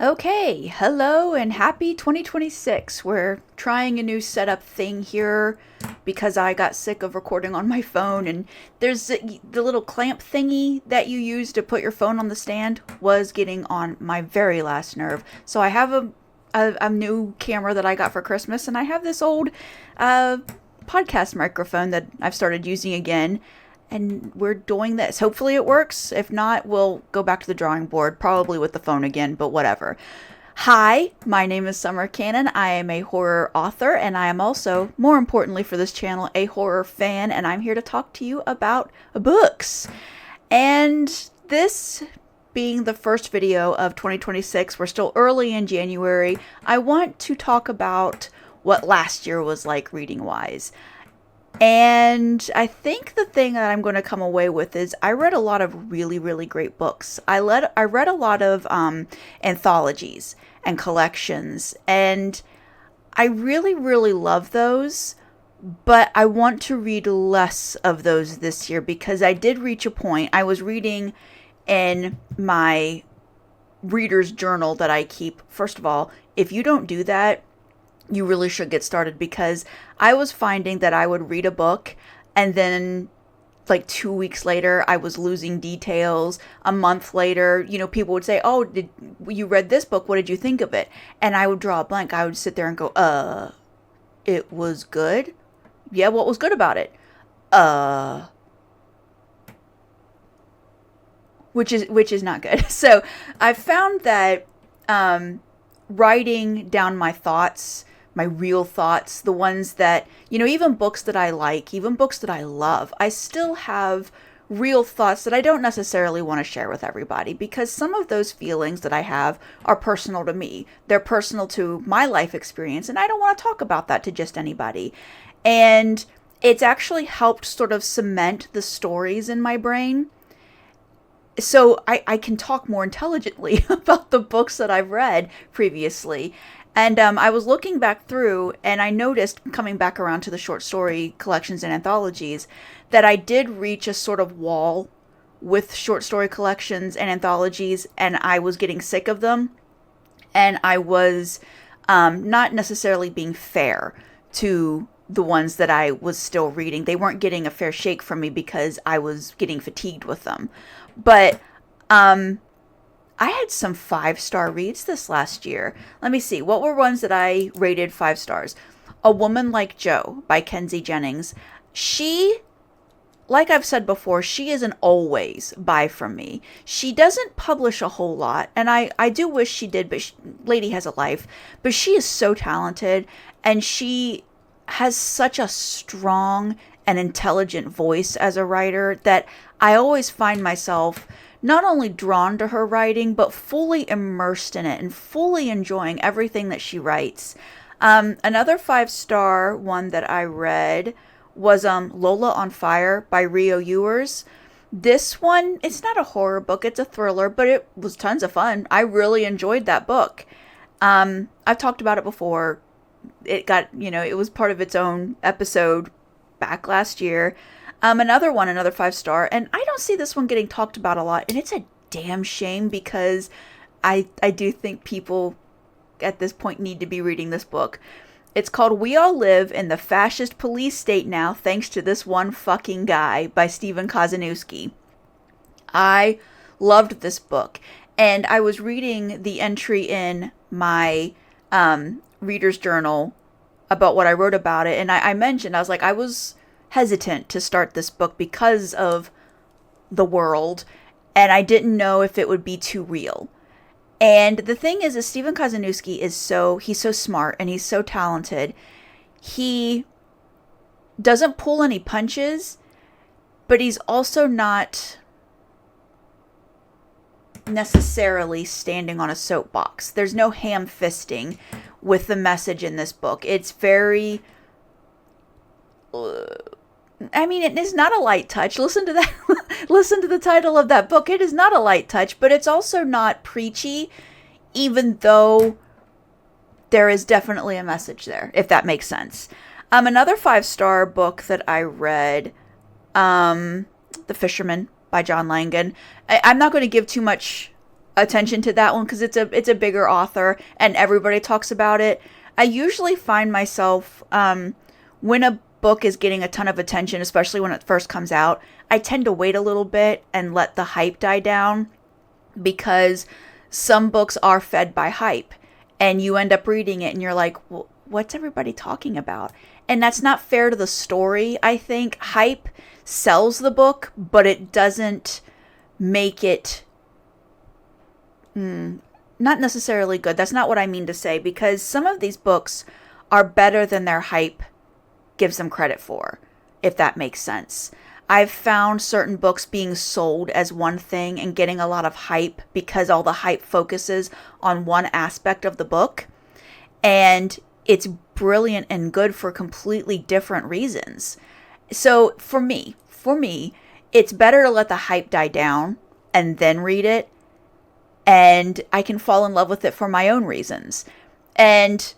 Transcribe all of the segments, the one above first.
Okay, hello and happy 2026. We're trying a new setup thing here because I got sick of recording on my phone, and there's the little clamp thingy that you use to put your phone on the stand was getting on my very last nerve. So I have a new camera that I got for Christmas, and I have this old podcast microphone that I've started using again. And we're doing this. Hopefully it works. If not, we'll go back to the drawing board, probably with the phone again, but whatever. Hi, my name is Summer Cannon. I am a horror author, and I am also, more importantly for this channel, a horror fan, and I'm here to talk to you about books. And this being the first video of 2026, we're still early in January, I want to talk about what last year was like reading-wise. And I think the thing that I'm going to come away with is I read a lot of really, really great books. I read a lot of anthologies and collections, and I really, really love those, but I want to read less of those this year because I did reach a point. I was reading in my reader's journal that I keep. First of all, if you don't do that, you really should get started, because I was finding that I would read a book and then like 2 weeks later I was losing details. A month later, people would say, "Oh, did you read this book? What did you think of it?" And I would draw a blank. I would sit there and go, it was good? Yeah, what was good about it? Which is not good. So I found that writing down my thoughts, my real thoughts, the ones that, even books that I like, even books that I love, I still have real thoughts that I don't necessarily want to share with everybody, because some of those feelings that I have are personal to me. They're personal to my life experience, and I don't want to talk about that to just anybody. And it's actually helped sort of cement the stories in my brain, so I can talk more intelligently about the books that I've read previously. And I was looking back through, and I noticed, coming back around to the short story collections and anthologies, that I did reach a sort of wall with short story collections and anthologies, and I was getting sick of them. And I was not necessarily being fair to the ones that I was still reading. They weren't getting a fair shake from me because I was getting fatigued with them. But I had some 5-star reads this last year. Let me see. What were ones that I rated 5 stars? A Woman Like Joe by Kenzie Jennings. She, like I've said before, she is an always buy from me. She doesn't publish a whole lot, and I do wish she did, but lady has a life. But she is so talented, and she has such a strong and intelligent voice as a writer that I always find myself not only drawn to her writing, but fully immersed in it and fully enjoying everything that she writes. Another 5-star one that I read was Lola on Fire by Rio Youers. This one, it's not a horror book, it's a thriller, but it was tons of fun. I really enjoyed that book. I've talked about it before. It got, it was part of its own episode back last year. Another 5-star, and I don't see this one getting talked about a lot, and it's a damn shame, because I do think people at this point need to be reading this book. It's called We All Live in the Fascist Police State Now, Thanks to This One Fucking Guy by Kozeniewski. I loved this book, and I was reading the entry in my reader's journal about what I wrote about it, and I mentioned, I was like, I was hesitant to start this book because of the world, and I didn't know if it would be too real. And the thing is Kozeniewski he's so smart and he's so talented. He doesn't pull any punches, but he's also not necessarily standing on a soapbox. There's no ham-fisting with the message in this book. It's very it is not a light touch. Listen to that. Listen to the title of that book. It is not a light touch, but it's also not preachy, even though there is definitely a message there, if that makes sense. Another 5-star book that I read, The Fisherman by John Langan. I'm not going to give too much attention to that one because it's a bigger author and everybody talks about it. I usually find myself, when a book is getting a ton of attention, especially when it first comes out, I tend to wait a little bit and let the hype die down, because some books are fed by hype and you end up reading it and you're like, well, what's everybody talking about? And that's not fair to the story. I think hype sells the book, but it doesn't make it not necessarily good. That's not what I mean to say, because some of these books are better than their hype gives them credit for, if that makes sense. I've found certain books being sold as one thing and getting a lot of hype because all the hype focuses on one aspect of the book. And it's brilliant and good for completely different reasons. So for me, it's better to let the hype die down and then read it. And I can fall in love with it for my own reasons. And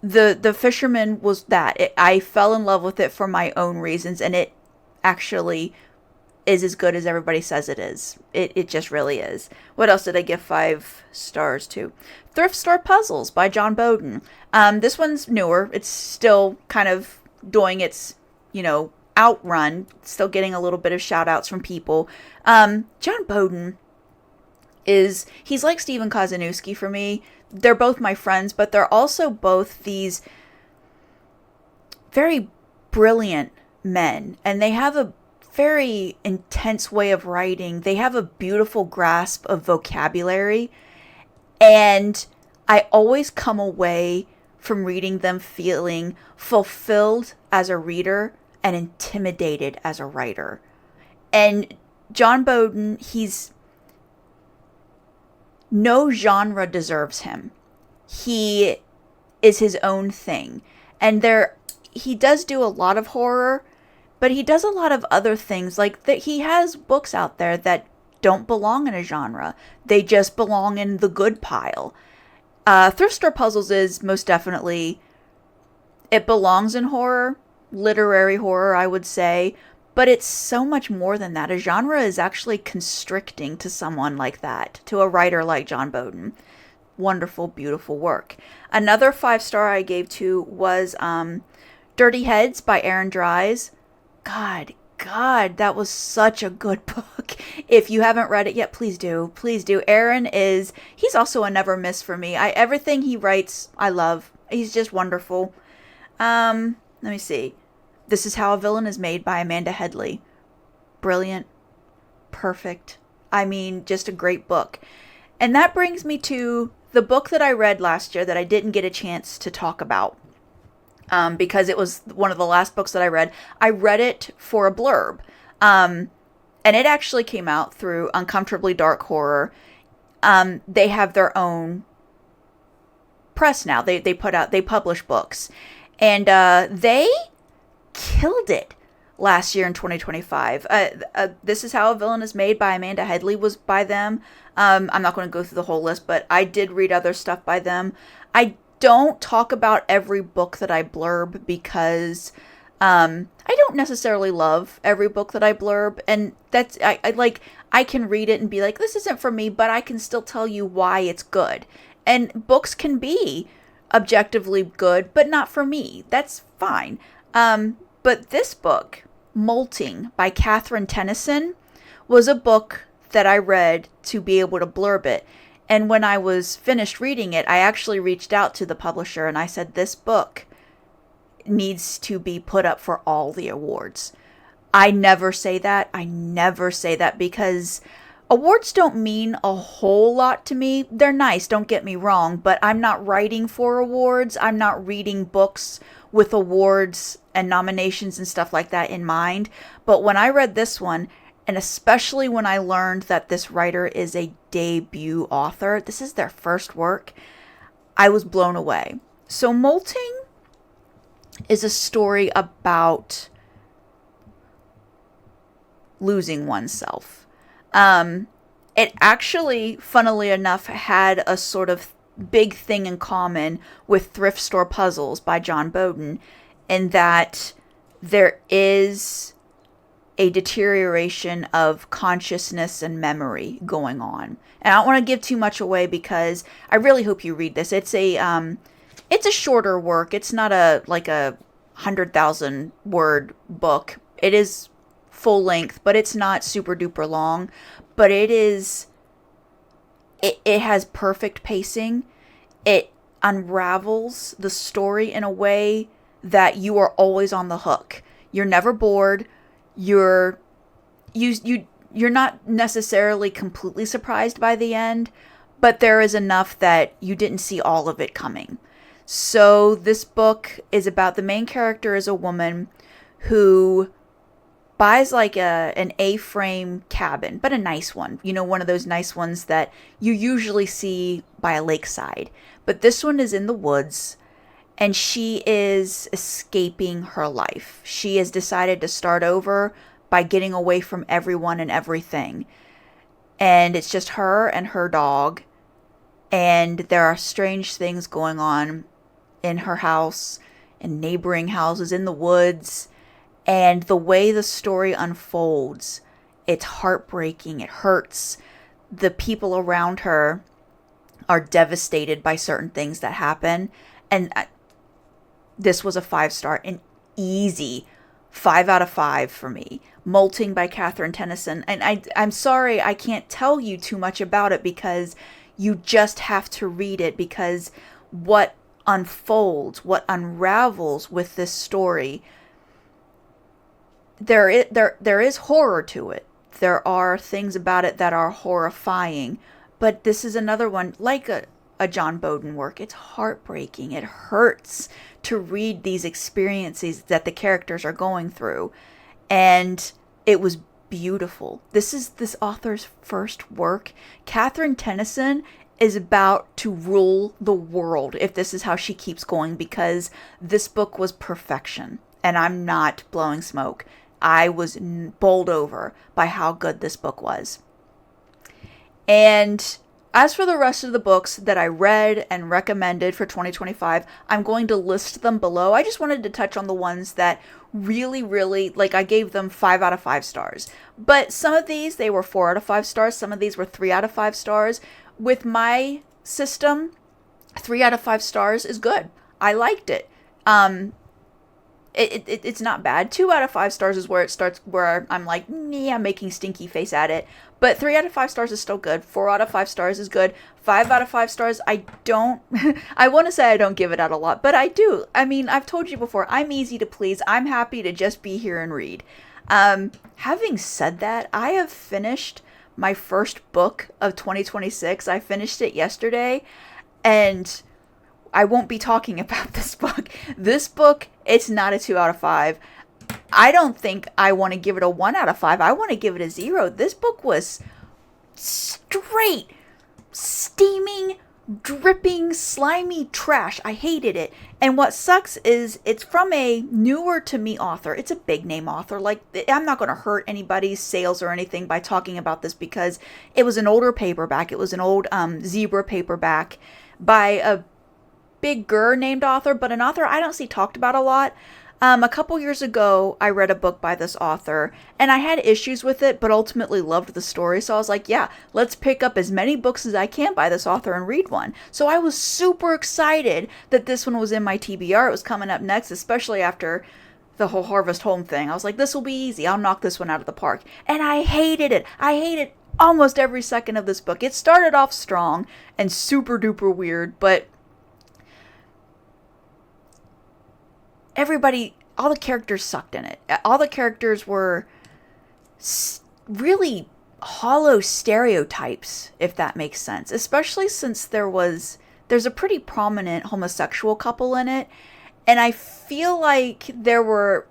the Fisherman was that. I fell in love with it for my own reasons, and it actually is as good as everybody says it is. It just really is. What else did I give 5 stars to? Thrift Store Puzzles by John Boden. This one's newer. It's still kind of doing its, outrun. Still getting a little bit of shout outs from people. John Boden he's like Stephen Kozeniewski for me. They're both my friends, but they're also both these very brilliant men, and they have a very intense way of writing. They have a beautiful grasp of vocabulary, and I always come away from reading them feeling fulfilled as a reader and intimidated as a writer. And John Boden, no genre deserves him. He is his own thing. And he does do a lot of horror, but he does a lot of other things. Like that, he has books out there that don't belong in a genre. They just belong in the good pile. Thrift Store Puzzles is most definitely, it belongs in horror, literary horror, I would say. But it's so much more than that. A genre is actually constricting to someone like that, to a writer like John Boden. Wonderful, beautiful work. Another 5-star I gave to was Dirty Heads by Aaron Dries. God, that was such a good book. If you haven't read it yet, please do. Please do. Aaron he's also a never miss for me. Everything he writes, I love. He's just wonderful. Let me see. This Is How a Villain is Made by Amanda Headley. Brilliant. Perfect. I mean, just a great book. And that brings me to the book that I read last year that I didn't get a chance to talk about. Because it was one of the last books that I read. I read it for a blurb. And it actually came out through Uncomfortably Dark Horror. They have their own press now. They publish books. And they killed it last year in 2025. This Is How a Villain is Made by Amanda Headley was by them. I'm not going to go through the whole list, but I did read other stuff by them. I don't talk about every book that I blurb because I don't necessarily love every book that I blurb, and that's I can read it and be like, this isn't for me, but I can still tell you why it's good. And books can be objectively good, but not for me. That's fine. But this book, Molting by Catherine Tennyson, was a book that I read to be able to blurb it. And when I was finished reading it, I actually reached out to the publisher and I said, this book needs to be put up for all the awards. I never say that because awards don't mean a whole lot to me. They're nice, don't get me wrong, but I'm not writing for awards. I'm not reading books with awards and nominations and stuff like that in mind. But when I read this one, and especially when I learned that this writer is a debut author, this is their first work, I was blown away. So Molting is a story about losing oneself. It actually, funnily enough, had a sort of big thing in common with Thrift Store Puzzles by John Boden, in that there is a deterioration of consciousness and memory going on. And I don't want to give too much away because I really hope you read this. It's a shorter work. It's not a 100,000 word book. It is full length, but it's not super duper long. But it has perfect pacing. It unravels the story in a way that you are always on the hook. You're never bored. You're not necessarily completely surprised by the end, but there is enough that you didn't see all of it coming. So this book is about, the main character is a woman who buys like an A-frame cabin, but a nice one. You know, one of those nice ones that you usually see by a lakeside. But this one is in the woods, and she is escaping her life. She has decided to start over by getting away from everyone and everything. And it's just her and her dog. And there are strange things going on in her house, in neighboring houses, in the woods. And the way the story unfolds, it's heartbreaking. It hurts. The people around her are devastated by certain things that happen. And this was a 5-star, an easy 5 out of 5 for me. Molting by Catherine Tennyson. And I'm sorry I can't tell you too much about it because you just have to read it, because what unfolds, what unravels with this story, there is horror to it. There are things about it that are horrifying, but this is another one like a John Boden work. It's heartbreaking. It hurts to read these experiences that the characters are going through. And it was beautiful. This is this author's first work. Catherine Tennyson is about to rule the world if this is how she keeps going, because this book was perfection. And I'm not blowing smoke. I was bowled over by how good this book was. And as for the rest of the books that I read and recommended for 2025, I'm going to list them below. I just wanted to touch on the ones that really, really, like, I gave them 5 out of 5 stars. But some of these, they were 4 out of 5 stars. Some of these were 3 out of 5 stars. With my system, 3 out of 5 stars is good. I liked it. It's not bad. 2 out of 5 stars is where it starts, where I'm like, I'm making stinky face at it. But 3 out of 5 stars is still good. 4 out of 5 stars is good. 5 out of 5 stars, I don't, I want to say I don't give it out a lot, but I do. I mean, I've told you before, I'm easy to please. I'm happy to just be here and read. Having said that, I have finished my first book of 2026. I finished it yesterday, and I won't be talking about this book. This book, it's not a 2 out of 5. I don't think I want to give it a 1 out of 5. I want to give it a 0. This book was straight, steaming, dripping, slimy trash. I hated it. And what sucks is it's from a newer to me author. It's a big name author. Like, I'm not going to hurt anybody's sales or anything by talking about this, because it was an older paperback. It was an old Zebra paperback by a bigger named author, but an author I don't see talked about a lot. A couple years ago, I read a book by this author, and I had issues with it, but ultimately loved the story. So I was like, yeah, let's pick up as many books as I can by this author and read one. So I was super excited that this one was in my TBR. It was coming up next, especially after the whole Harvest Home thing. I was like, this will be easy. I'll knock this one out of the park. And I hated it. I hated almost every second of this book. It started off strong and super duper weird, but all the characters sucked in it. All the characters were really hollow stereotypes, if that makes sense. Especially since there's a pretty prominent homosexual couple in it. And I feel like there were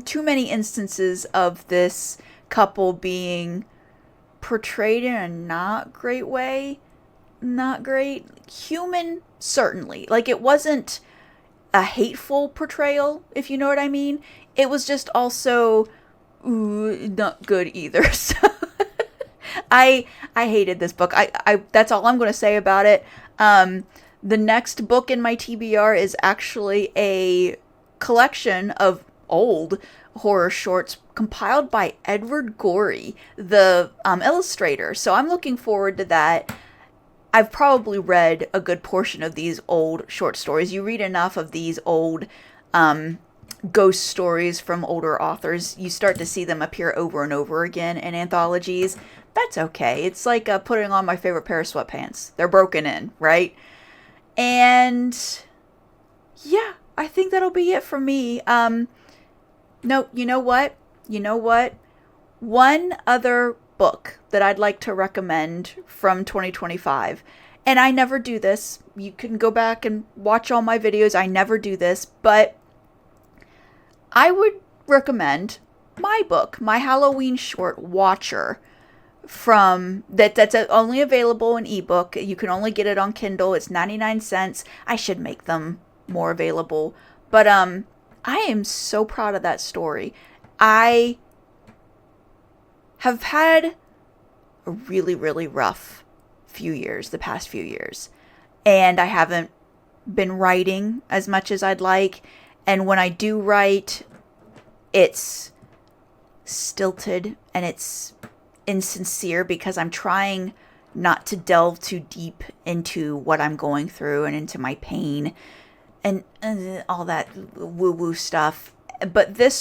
too many instances of this couple being portrayed in a not great way. Not great. Human, certainly. Like, it wasn't a hateful portrayal, if you know what I mean. It was just also not good either. So I hated this book. I that's all I'm going to say about it. The next book in my TBR is actually a collection of old horror shorts compiled by Edward Gorey, the illustrator. So I'm looking forward to that. I've probably read a good portion of these old short stories. You read enough of these old ghost stories from older authors, you start to see them appear over and over again in anthologies. That's okay. It's like putting on my favorite pair of sweatpants. They're broken in, right? And yeah, I think that'll be it for me. No, you know what? One other book that I'd like to recommend from 2025. And I never do this. You can go back and watch all my videos. I never do this, but I would recommend my book, my Halloween short, Watcher, that's only available in ebook. You can only get it on Kindle. It's 99 cents. I should make them more available. But I am so proud of that story. I have had a really, really rough the past few years. And I haven't been writing as much as I'd like. And when I do write, it's stilted and it's insincere because I'm trying not to delve too deep into what I'm going through and into my pain and all that woo-woo stuff. But this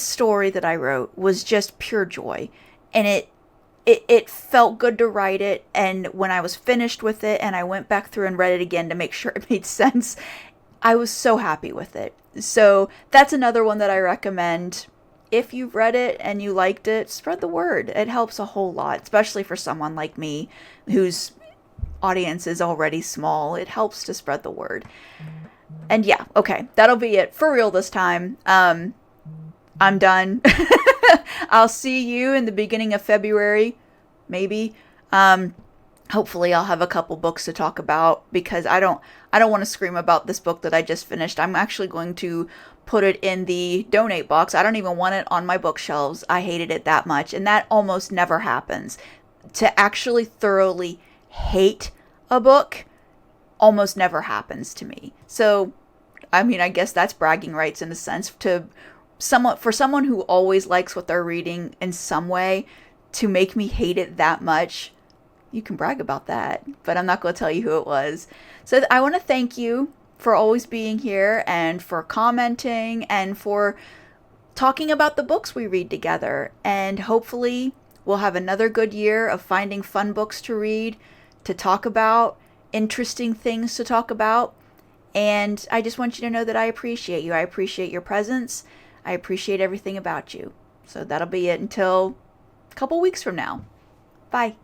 story that I wrote was just pure joy. And it felt good to write it. And when I was finished with it and I went back through and read it again to make sure it made sense, I was so happy with it. So that's another one that I recommend. If you've read it and you liked it, spread the word. It helps a whole lot, especially for someone like me whose audience is already small. It helps to spread the word. And yeah, okay, that'll be it for real this time. I'm done. I'll see you in the beginning of February, maybe. Hopefully I'll have a couple books to talk about because I don't want to scream about this book that I just finished. I'm actually going to put it in the donate box. I don't even want it on my bookshelves. I hated it that much. And that almost never happens. To actually thoroughly hate a book almost never happens to me. So, I mean, I guess that's bragging rights in a sense. For someone who always likes what they're reading in some way, to make me hate it that much, you can brag about that, but I'm not going to tell you who it was. So I want to thank you for always being here and for commenting and for talking about the books we read together. And hopefully we'll have another good year of finding fun books to read, to talk about, interesting things to talk about. And I just want you to know that I appreciate you. I appreciate your presence. I appreciate everything about you. So that'll be it until a couple weeks from now. Bye.